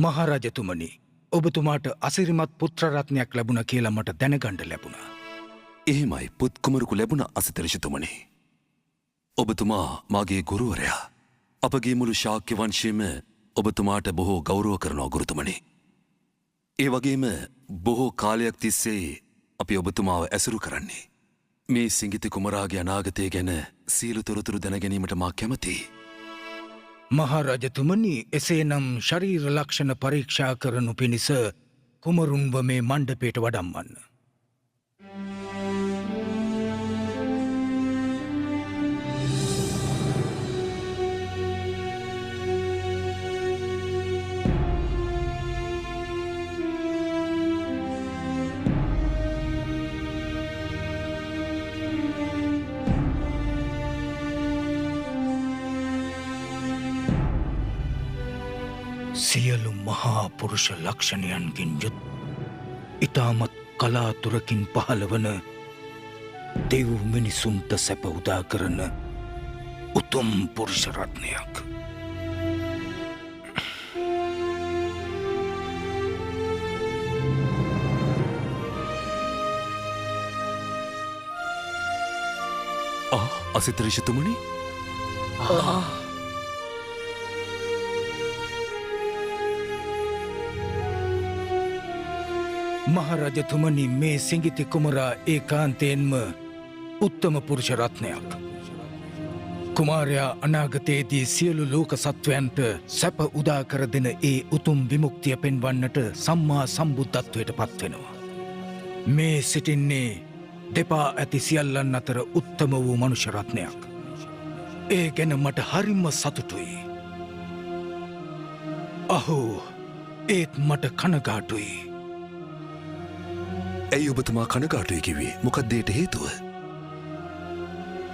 මහරජතුමනි, ඔබතුමාට අසිරිමත් පුත්‍රරත්නයක් ලැබුණ කියලා මට දැනගන්න ලැබුණා. එහෙමයි පුත්කුමරුකු ලැබුණ අසිතරිෂතුමනි. ඔබතුමා මාගේ ගුරුවරයා. අපගේ මුළු ශාක්‍ය වංශයේම ඔබතුමාට බොහෝ ගෞරව කරනවා ගුරුතුමනි. ඒ වගේම බොහෝ කාලයක් තිස්සේ අපි ඔබතුමාව ඇසුරු කරන්නේ. මේ සිංගිති කුමරාගේ අනාගතය ගැන සියලු තොරතුරු දැනගැනීමට මා කැමතියි. මහරජතුමනි, එසේනම් ශරීර ලක්ෂණ පරීක්ෂා කරනු පිණිස කුමරුන්ව මේ මණ්ඩපයට වඩම්වන්න. සියලු මහා පුරුෂ ලක්ෂණයන්ගෙන් යුත් ඉතාමත් කලාතුරකින් පහළවන දෙව් මිනිසුන්ට සැප උදා කරන උතුම් පුරුෂ රත්නයක්. අසිතරිෂතුමනි, මහරජතුමනි, මේ සිංගිති කුමරා ඒකාන්තයෙන්ම උත්තම පුරුෂ රත්නයක්. කුමාරයා අනාගතයේදී සියලු ලෝක සත්වයන්ට සැප උදා කර දෙන ඒ උතුම් විමුක්තිය පෙන්වන්නට සම්මා සම්බුද්ධත්වයට පත්වෙනවා. මේ සිටින්නේ දෙපා ඇති සියල්ලන් අතර උත්තම වූ මනුෂ්‍ය රත්නයක්. ඒ ගැන මට හරිම සතුටුයි. අහෝ, ඒත් මට කනගාටුයි. ඇයි ඔබතුමා කනගාටුයි කිව්වේ? මොකක්ද ඒට හේතුව?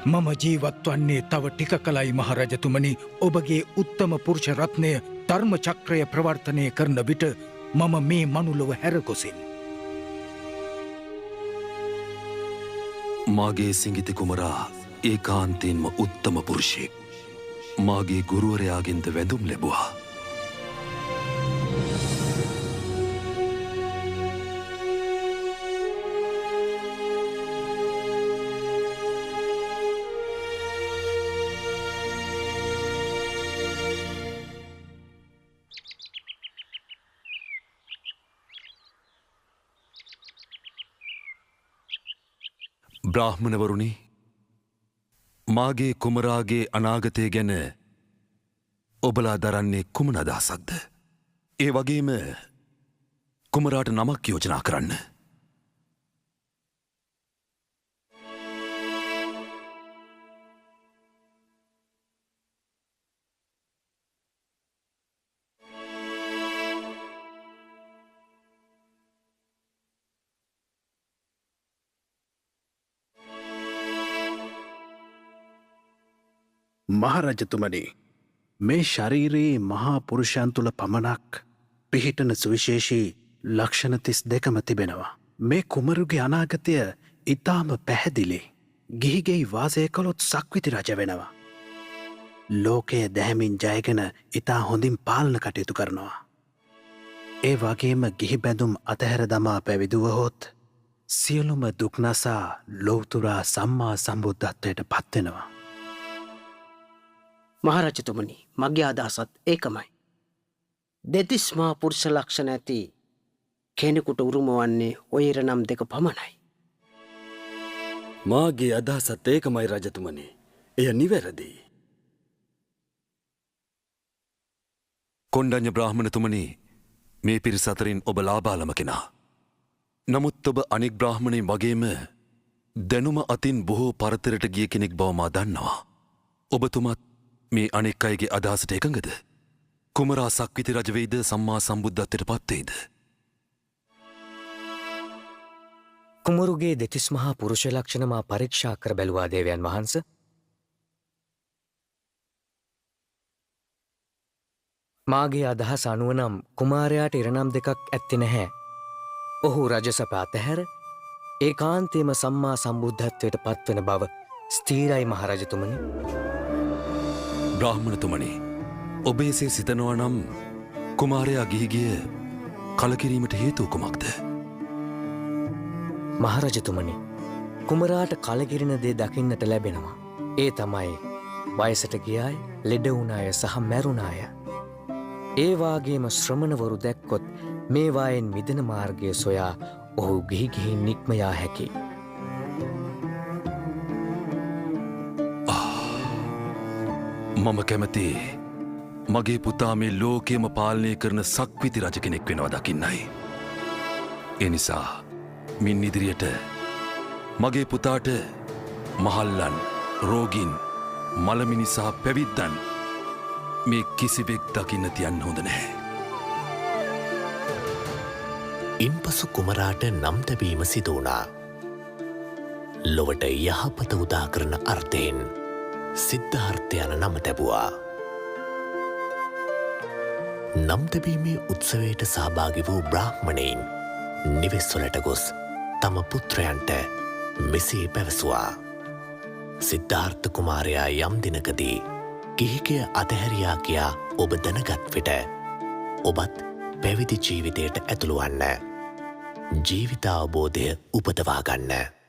මම ජීවත් වන්නේ තව ටික කලයි මහරජතුමනි. ඔබගේ උත්තම පුරුෂ රත්නය ධර්ම චක්‍රය ප්‍රවර්තනය කරන විට මම මේ මනුලොව හැරගොසින්. මාගේ සිංගිති කුමරා ඒකාන්තයෙන්ම උත්තම පුරුෂයෙක්. මාගේ ගුරුවරයාගෙන්ද වැඳුම් ලැබුවා. බ්‍රාහ්මණවරුනි, මාගේ කුමරාගේ අනාගතය ගැන ඔබලා දරන්නේ කුමන අදහසක්ද? ඒ වගේම කුමරාට නමක් යෝජනා කරන්න. මහරජතුමනි, මේ ශරීරයේ මහා පුරුෂයන් තුළ පමණක් පිහිටන සුවිශේෂී ලක්ෂණ 32ම තිබෙනවා. මේ කුමරුගේ අනාගතය ඉතාම පැහැදිලි. ගිහිගෙයි වාසය කළොත් සක්විති රජ වෙනවා. ලෝකය දැහැමින් ජයගෙන ඉතා හොඳින් පාලන කටයුතු කරනවා. ඒ වගේම ගිහි බැඳුම් අතහැර දමා පැවිදුවහොත් සියලුම දුක්නසා ලෝතුරා සම්මා සම්බුද්ධත්වයට පත්වෙනවා. මහරජතුමනි, මගේ අදහසත් ඒකමයි. දෙතිස් මහා පුරුෂ ලක්ෂණ ඇති කෙනෙකුට උරුම වන්නේ ඔය ඉරණම් දෙක පමණයි. මාගේ අදහසත් ඒකමයි රජතුමනි. එය නිවැරදි. කොණ්ඩඤ්ඤ බ්‍රාහ්මණතුමනි, මේ පිරිස අතරින් ඔබ ලාබාලම කෙනා. නමුත් ඔබ අනික් බ්‍රාහ්මණයින් වගේම දැනුම අතින් බොහෝ පරතරට ගිය කෙනෙක් බව මා දන්නවා. ඔබතුමත් මේ අනෙක් අයගේ අදහසට එකඟද? කුමරා සක්විති රජ වෙයිද සම්මා සම්බුද්ධත්වයට පත් වෙයිද? කුමරුගේ දෙතිස් මහා පුරුෂ ලක්ෂණ මා පරීක්ෂා කර බැලුවා දේවයන් වහන්ස. මාගේ අදහස අනුව නම් කුමාරයාට ඉරණම් දෙකක් ඇත්තේ නැහැ. ඔහු රජසප අතහැර ඒකාන්තයෙන්ම සම්මා සම්බුද්ධත්වයට පත්වන බව ස්ථීරයි මහරජතුමනි. බ්‍රාහ්මණතුමනි, ඔබ එසේ සිතනවා නම් කුමාරයා ගිහිගිය කලකිරීමට හේතු කුමක්ද? මහරජතුමනි, කුමරාට කලකිරෙන දේ දකින්නට ලැබෙනවා. ඒ තමයි වයසට ගියාය, ලෙඩ වුණාය සහ මැරුණාය. ඒවාගේම ශ්‍රමණවරු දැක්කොත් මේවායෙන් මිදෙන මාර්ගය සොයා ඔහු ගිහිගිහින් නික්මයා හැකි. මම කැමති මගේ පුතා මේ ලෝකයම පාලනය කරන සක්විති රජ කෙනෙක් වෙනවා දකින්නයි. එනිසා මින් ඉදිරියට මගේ පුතාට මහල්ලන්, රෝගින්, මළමිනි සහ පැවිද්දන් මේ කිසිවෙක් දකින්න තියන්න හොඳ නැහැ. ඉන්පසු කුමරාට නම් තැබීම සිදු වුණා. ලොවට යහපත උදා කරන අර්ථයෙන් සිද්ධාර්ථ යන නම තැබුවා. නම් තැබීමේ උත්සවයට සහභාගි වූ බ්‍රාහ්මණයින් නිවෙස්වලට ගොස් තම පුත්‍රයන්ට මෙසේ පැවසුවා. සිද්ධාර්ථ කුමාරයා යම් දිනකදී ගිහිගෙය අතහැරියා කියා ඔබ දැනගත් විට ඔබත් පැවිදි ජීවිතයට ඇතුළුවන්න. ජීවිතාවබෝධය උපදවා ගන්න.